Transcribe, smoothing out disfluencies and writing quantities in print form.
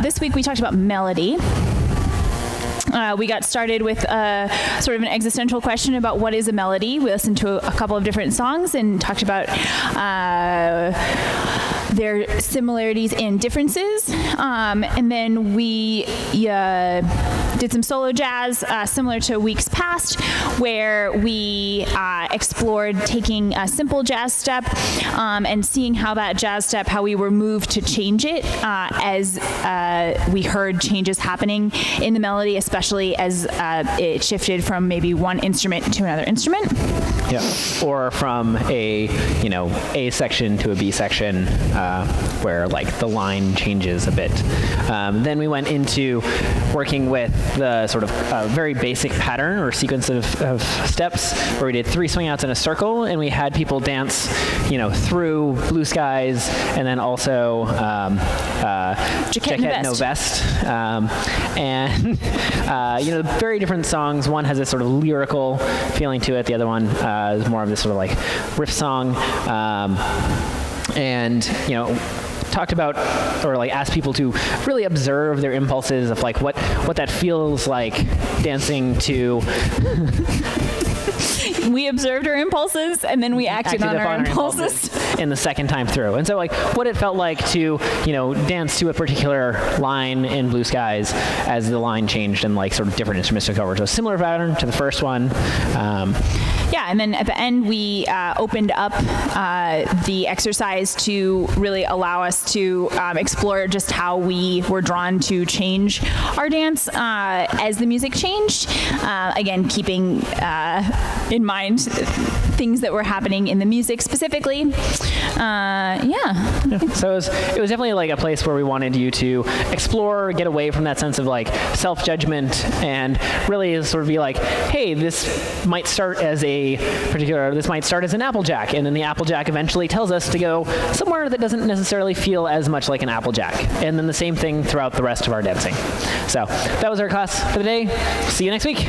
This week we talked about melody. We got started with sort of an existential question about what is a melody. We listened to a couple of different songs and talked about their similarities and differences. And then we did some solo jazz similar to weeks past, where we explored taking a simple jazz step and seeing how that jazz step, how we were moved to change it as we heard changes happening in the melody, especially as it shifted from maybe one instrument to another instrument. Yeah, or from a section to a B section, where like the line changes a bit. Then we went into working with the sort of very basic pattern or sequence of steps, where we did 3 swing outs in a circle, and we had people dance, through Blue Skies, and then also Jaquette No Vest, and very different songs. One has this sort of lyrical feeling to it. The other one is more of this sort of like riff song, and talked about, or like asked people to really observe their impulses of like what that feels like dancing to. We observed our impulses, and then we acted on our impulses in the second time through. And so like what it felt like to, dance to a particular line in Blue Skies as the line changed and like sort of different instruments took over. So a similar pattern to the first one. Yeah, and then at the end we opened up the exercise to really allow us to explore just how we were drawn to change our dance as the music changed. Again, keeping in mind things that were happening in the music specifically. So it was definitely like a place where we wanted you to explore, get away from that sense of like self-judgment, and really sort of be like, hey, this might start as an Applejack, and then the Applejack eventually tells us to go somewhere that doesn't necessarily feel as much like an Applejack. And then the same thing throughout the rest of our dancing. So that was our class for the day. See you next week.